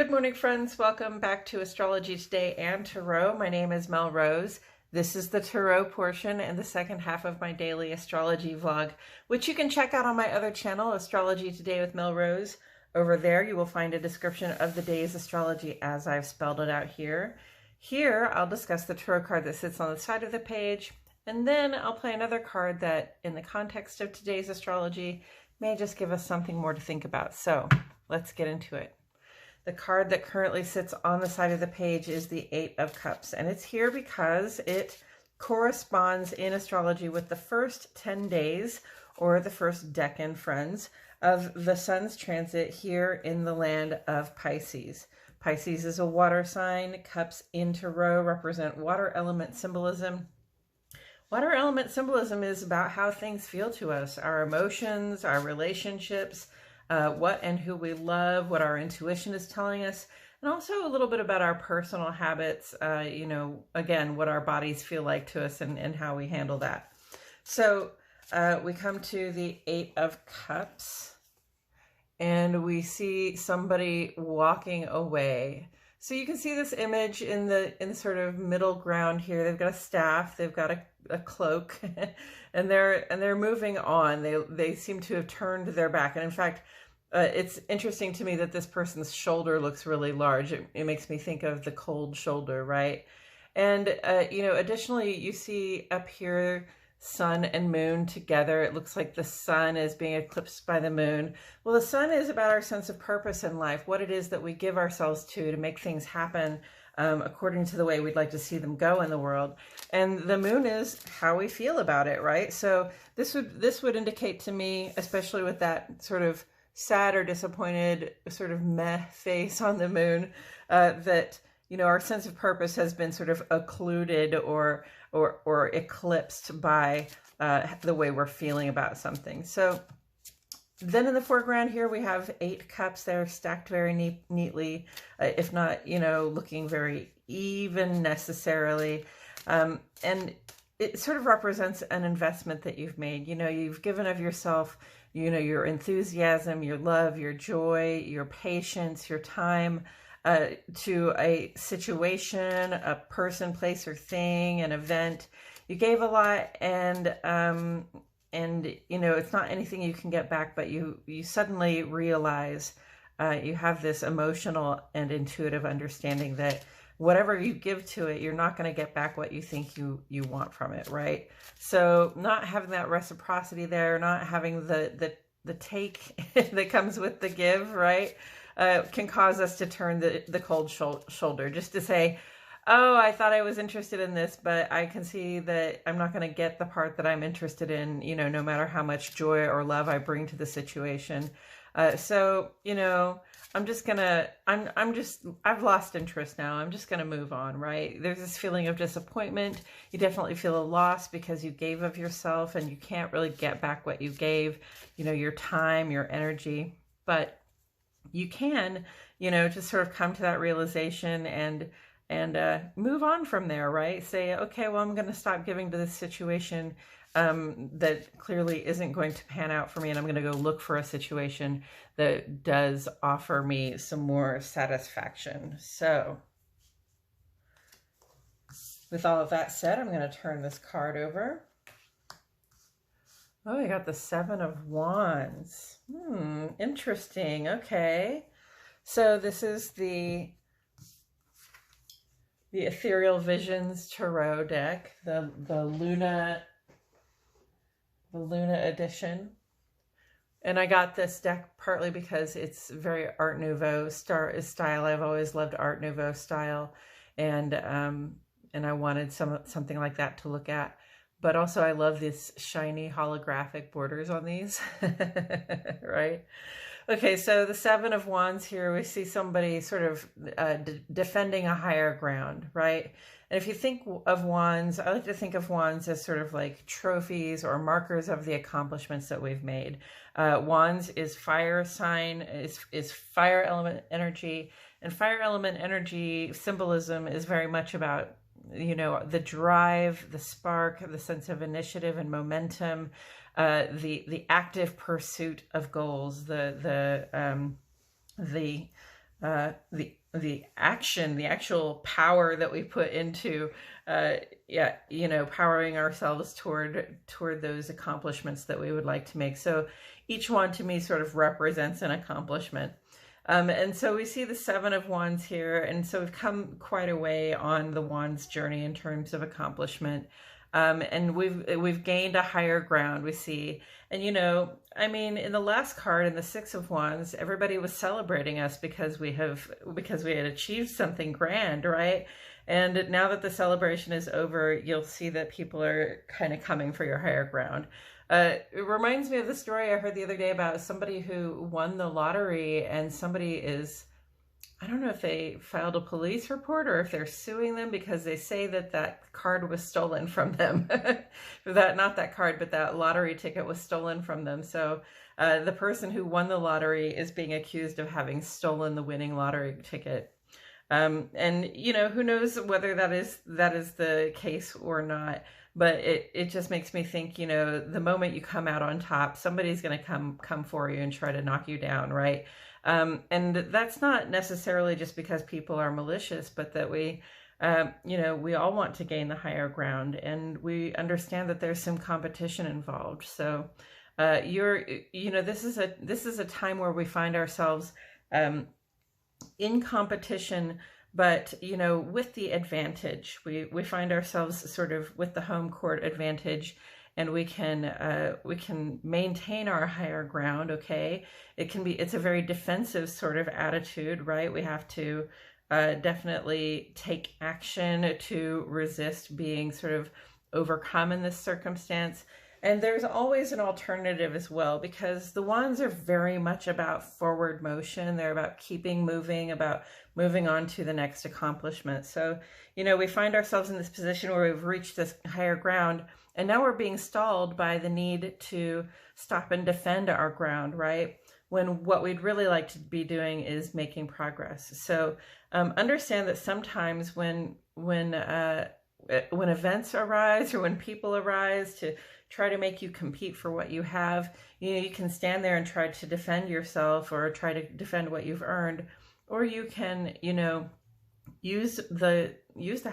Good morning, friends. Welcome back to Astrology Today and Tarot. My name is Mel Rose. This is the Tarot portion and the second half of my daily astrology vlog, which you can check out on my other channel, Astrology Today with Mel Rose. Over there, you will find a description of the day's astrology as I've spelled it out here. Here, I'll discuss the tarot card that sits on the side of the page, and then I'll play another card that, in the context of today's astrology, may just give us something more to think about. So, let's get into it. The card that currently sits on the side of the page is the Eight of Cups, and it's here because it corresponds in astrology with the first 10 days, or the first decan, friends, of the sun's transit here in the land of Pisces. Pisces is a water sign. Cups in Tarot represent water element symbolism. Water element symbolism is about how things feel to us, our emotions, our relationships, what and who we love, what our intuition is telling us, and also a little bit about our personal habits, again, what our bodies feel like to us and how we handle that. So we come to the Eight of Cups, and we see somebody walking away. So you can see this image in the sort of middle ground here. They've got a staff, they've got a cloak, and they're moving on. They seem to have turned their back, and in fact, it's interesting to me that this person's shoulder looks really large. It makes me think of the cold shoulder, right? And additionally, you see up here sun and moon together. It looks like the sun is being eclipsed by the moon. Well, the sun is about our sense of purpose in life, what it is that we give ourselves to make things happen according to the way we'd like to see them go in the world. And the moon is how we feel about it, right? So this would indicate to me, especially with that sort of sad or disappointed sort of meh face on the moon, that our sense of purpose has been sort of occluded or eclipsed by the way we're feeling about something. So then in the foreground here, we have 8 cups. They're stacked very neatly, if not, looking very even necessarily. And it sort of represents an investment that you've made. You've given of yourself, your enthusiasm, your love, your joy, your patience, your time, to a situation, a person, place, or thing, an event. You gave a lot, and it's not anything you can get back, but you suddenly realize you have this emotional and intuitive understanding that whatever you give to it, you're not going to get back what you think you want from it, right? So not having that reciprocity there, not having the take that comes with the give, right? Can cause us to turn the cold shoulder, just to say, oh, I thought I was interested in this, but I can see that I'm not going to get the part that I'm interested in, no matter how much joy or love I bring to the situation. I've lost interest now. I'm just going to move on, right? There's this feeling of disappointment. You definitely feel a loss because you gave of yourself and you can't really get back what you gave, your time, your energy, but you can, just sort of come to that realization and move on from there, right? Say, okay, well, I'm going to stop giving to this situation that clearly isn't going to pan out for me, and I'm going to go look for a situation that does offer me some more satisfaction. So with all of that said, I'm going to turn this card over. Oh, I got the Seven of Wands. Interesting. Okay. So this is the Ethereal Visions Tarot deck, the Luna edition. And I got this deck partly because it's very Art Nouveau style. I've always loved Art Nouveau style, and I wanted something like that to look at. But also I love this shiny holographic borders on these, right? Okay, so the Seven of Wands here, we see somebody sort of defending a higher ground, right? And if you think of wands, I like to think of wands as sort of like trophies or markers of the accomplishments that we've made. Wands is fire sign, is fire element energy, and fire element energy symbolism is very much about the drive, the spark, the sense of initiative and momentum, the active pursuit of goals, the the action, the actual power that we put into, powering ourselves toward those accomplishments that we would like to make. So each one to me sort of represents an accomplishment. And so we see the Seven of Wands here. And so we've come quite a way on the Wands journey in terms of accomplishment. And we've gained a higher ground, we see. And, in the last card, in the Six of Wands, everybody was celebrating us because we had achieved something grand, right? And now that the celebration is over, you'll see that people are kind of coming for your higher ground. It reminds me of the story I heard the other day about somebody who won the lottery, and somebody is, I don't know if they filed a police report or if they're suing them because they say that card was stolen from them. Not that card, but that lottery ticket was stolen from them. So the person who won the lottery is being accused of having stolen the winning lottery ticket. And who knows whether that is the case or not. But it just makes me think, the moment you come out on top, somebody's going to come for you and try to knock you down, right? And that's not necessarily just because people are malicious, but that we all want to gain the higher ground, and we understand that there's some competition involved. So this is a time where we find ourselves in competition, but with the advantage. We find ourselves sort of with the home court advantage, and we can maintain our higher ground. Okay, it's a very defensive sort of attitude, right? We have to definitely take action to resist being sort of overcome in this circumstance. And there's always an alternative as well, because the wands are very much about forward motion. They're about keeping moving, about moving on to the next accomplishment. So, we find ourselves in this position where we've reached this higher ground, and now we're being stalled by the need to stop and defend our ground, right? When what we'd really like to be doing is making progress. So understand that sometimes when events arise or when people arise to try to make you compete for what you have, you can stand there and try to defend yourself or try to defend what you've earned, or you can, use the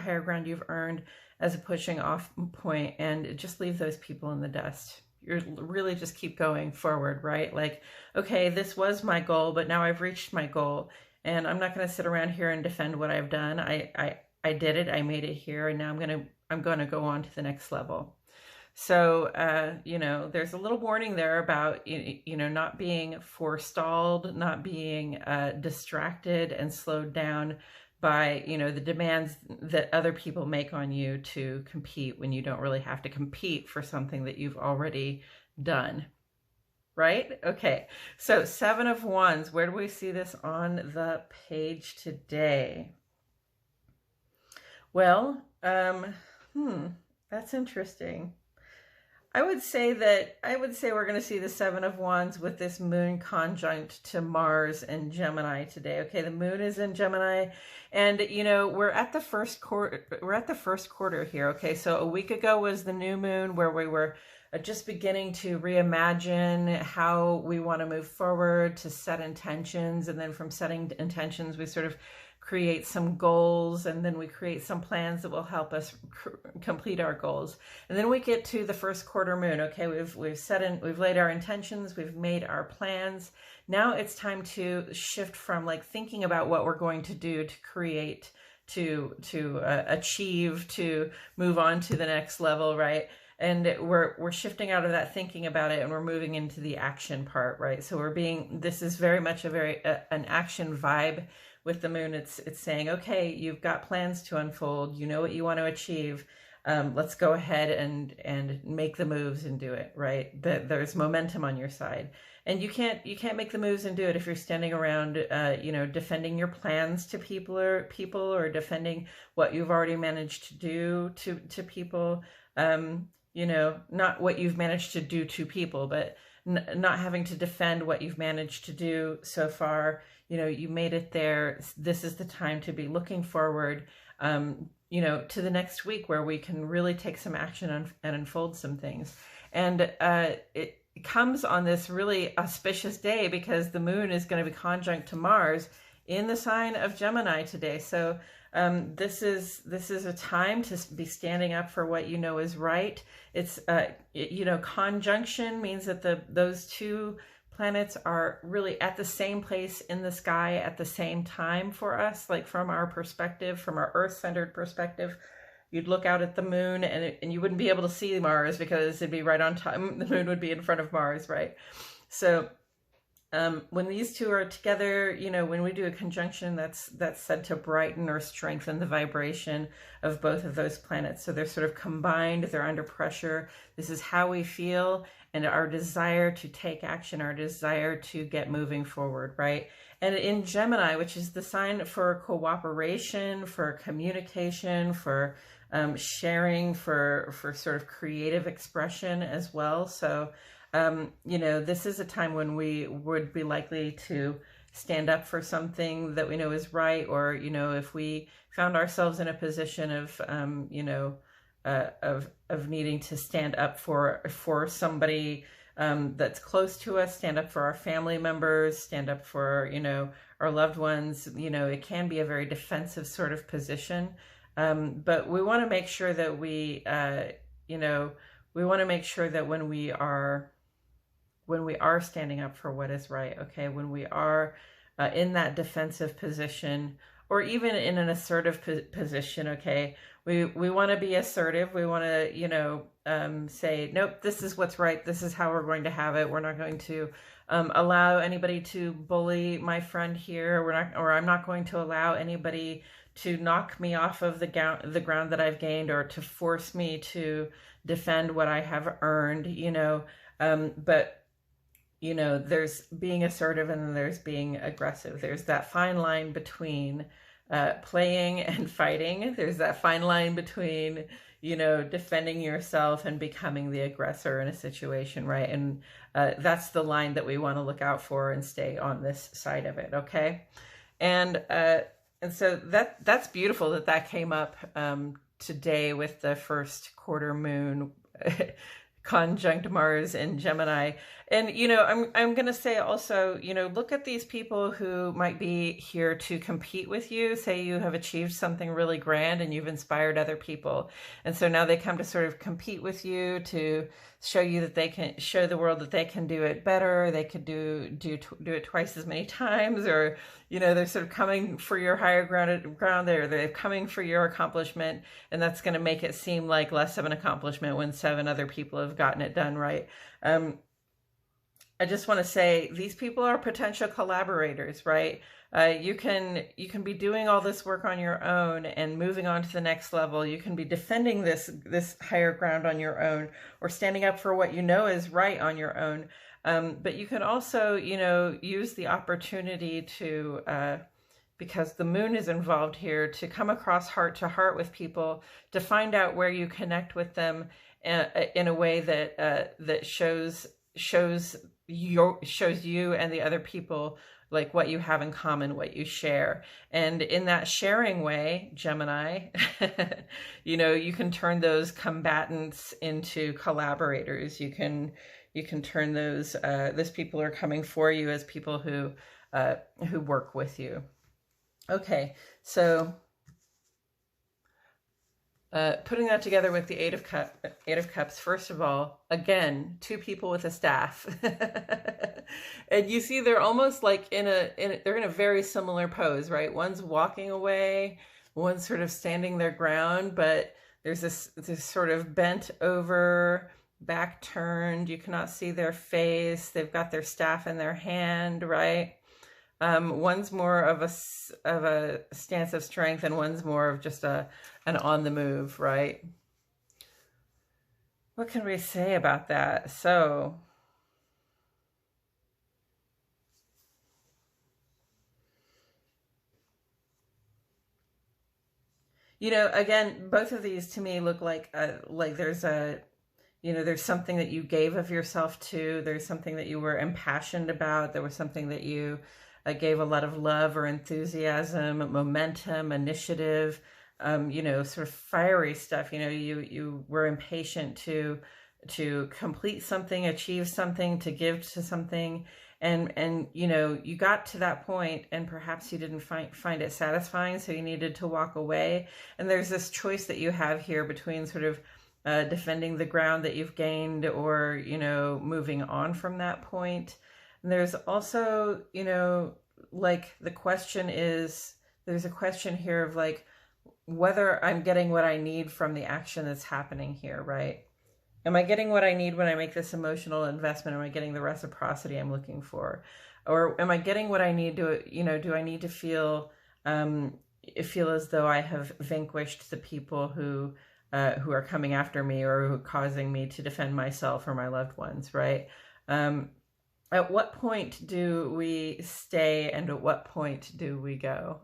higher ground you've earned as a pushing off point and just leave those people in the dust. You're really just keep going forward, right? Like, okay, this was my goal, but now I've reached my goal, and I'm not going to sit around here and defend what I've done. I did it. I made it here, and now I'm going to go on to the next level. So, there's a little warning there about, not being forestalled, not being distracted and slowed down by, the demands that other people make on you to compete when you don't really have to compete for something that you've already done. Right? Okay. So Seven of Wands, where do we see this on the page today? Well, that's interesting. I would say we're going to see the Seven of Wands with this moon conjunct to Mars and Gemini today. Okay, the moon is in Gemini, and we're at the first quarter here. Okay, so a week ago was the new moon, where we were just beginning to reimagine how we want to move forward, to set intentions, and then from setting intentions, we sort of create some goals, and then we create some plans that will help us complete our goals. And then we get to the first quarter moon. Okay, we've laid our intentions, we've made our plans. Now it's time to shift from like thinking about what we're going to do, to create, to achieve, to move on to the next level, right? And we're shifting out of that thinking about it, and we're moving into the action part, right? So this is very much an action vibe. With the moon, it's saying, okay, you've got plans to unfold. You know what you want to achieve. Let's go ahead and make the moves and do it, right? There's momentum on your side, and you can't make the moves and do it if you're standing around, defending your plans to people or defending what you've already managed to do to people. Not what you've managed to do to people, but not having to defend what you've managed to do so far. You made it there. This is the time to be looking forward, to the next week, where we can really take some action and unfold some things. And it comes on this really auspicious day because the moon is going to be conjunct to Mars in the sign of Gemini today. So this is a time to be standing up for what you know is right. It's you know, conjunction means that those two planets are really at the same place in the sky at the same time for us. Like from our perspective, from our Earth-centered perspective, you'd look out at the moon and you wouldn't be able to see Mars because it'd be right on time. The moon would be in front of Mars, right? So when these two are together, you know, when we do a conjunction, that's said to brighten or strengthen the vibration of both of those planets. So they're sort of combined, they're under pressure. This is how we feel, and our desire to take action, our desire to get moving forward, right? And in Gemini, which is the sign for cooperation, for communication, for sharing, for sort of creative expression as well. So you know, this is a time when we would be likely to stand up for something that we know is right, or, you know, if we found ourselves in a position of, you know, of needing to stand up for somebody that's close to us, stand up for our family members, stand up for, you know, our loved ones. You know, it can be a very defensive sort of position, but we want to make sure that we, you know, we want to make sure that when we are standing up for what is right, okay, when we are in that defensive position, or even in an assertive position, okay, we want to be assertive. We want to, you know, say, nope, this is what's right. This is how we're going to have it. We're not going to allow anybody to bully my friend here. I'm not going to allow anybody to knock me off of the ground that I've gained, or to force me to defend what I have earned, you know, but you know, there's being assertive and then there's being aggressive. There's that fine line between playing and fighting. There's that fine line between, you know, defending yourself and becoming the aggressor in a situation, right? And that's the line that we want to look out for and stay on this side of it, okay? And so that's beautiful that came up today with the first quarter moon conjunct Mars in Gemini. And, you know, I'm going to say also, you know, look at these people who might be here to compete with you. Say you have achieved something really grand and you've inspired other people. And so now they come to sort of compete with you to show you that they can show the world that they can do it better. They could do it twice as many times, or, you know, they're sort of coming for your higher ground there. They're coming for your accomplishment. And that's going to make it seem like less of an accomplishment when 7 other people have gotten it done, right? I just want to say these people are potential collaborators, right? You can be doing all this work on your own and moving on to the next level. You can be defending this higher ground on your own, or standing up for what you know is right on your own. But you can also, you know, use the opportunity to, because the moon is involved here, to come across heart to heart with people, to find out where you connect with them in a way that shows you and the other people like what you have in common, what you share. And in that sharing way, Gemini, you know, you can turn those combatants into collaborators. You can turn those people who are coming for you as people who work with you. Okay, so putting that together with the Eight of Cups, first of all, again, 2 people with a staff. And you see they're almost like they're in a very similar pose, right? One's walking away, one's sort of standing their ground, but there's this sort of bent over, back turned. You cannot see their face. They've got their staff in their hand, right? One's more of a stance of strength, and one's more of just an on the move, right? What can we say about that? So, you know, again, both of these to me look like there's there's something that you gave of yourself to. There's something that you were impassioned about. There was something that you gave a lot of love or enthusiasm, momentum, initiative, you know, sort of fiery stuff. You know, you were impatient to complete something, achieve something, to give to something. and you know, you got to that point and perhaps you didn't find it satisfying, so you needed to walk away. And there's this choice that you have here between sort of defending the ground that you've gained, or, you know, moving on from that point. And there's also, you know, like the question is, there's a question here of like whether I'm getting what I need from the action that's happening here, right? Am I getting what I need when I make this emotional investment? Am I getting the reciprocity I'm looking for? Or am I getting what I need to, you know, do I need to feel as though I have vanquished the people who are coming after me, or who are causing me to defend myself or my loved ones, right? At what point do we stay, and at what point do we go?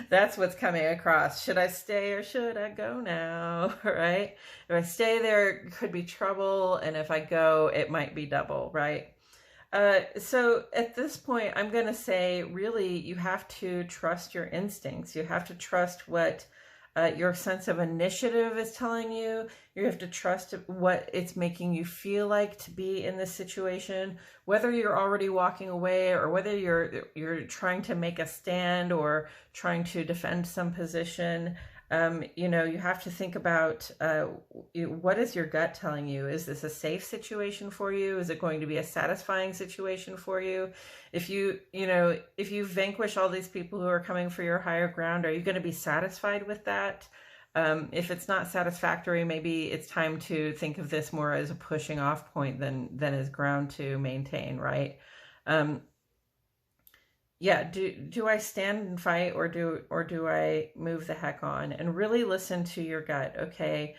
That's what's coming across. Should I stay or should I go now? Right? If I stay, there could be trouble, and if I go, it might be double, right? So at this point, I'm going to say, really, you have to trust your instincts. You have to trust what your sense of initiative is telling you. You have to trust what it's making you feel like to be in this situation, whether you're already walking away or whether you're trying to make a stand or trying to defend some position. You know, you have to think about what is your gut telling you? Is this a safe situation for you? Is it going to be a satisfying situation for you? If you vanquish all these people who are coming for your higher ground, are you going to be satisfied with that? If it's not satisfactory, maybe it's time to think of this more as a pushing off point than as ground to maintain, right? Yeah, do I stand and fight, or do I move the heck on? And really listen to your gut, okay?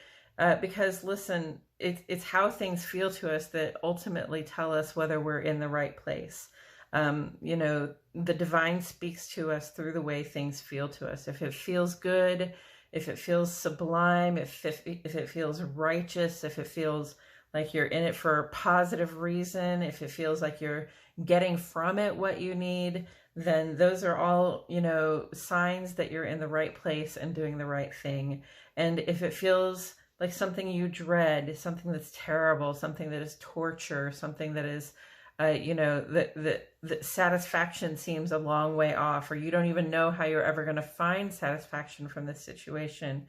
Because listen, it's how things feel to us that ultimately tell us whether we're in the right place. You know, the divine speaks to us through the way things feel to us. If it feels good, if it feels sublime, if it feels righteous, if it feels like you're in it for a positive reason, if it feels like you're getting from it what you need, then those are all, you know, signs that you're in the right place and doing the right thing. And if it feels like something you dread, something that's terrible, something that is torture, something that is, you know, that satisfaction seems a long way off, or you don't even know how you're ever going to find satisfaction from this situation,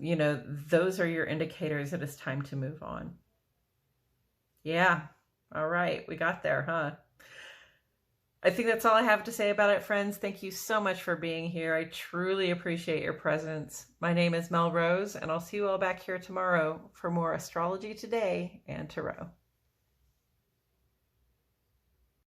you know, those are your indicators that it's time to move on. Yeah. All right. We got there, huh? I think that's all I have to say about it, friends. Thank you so much for being here. I truly appreciate your presence. My name is Mel Rose, and I'll see you all back here tomorrow for more Astrology Today and Tarot.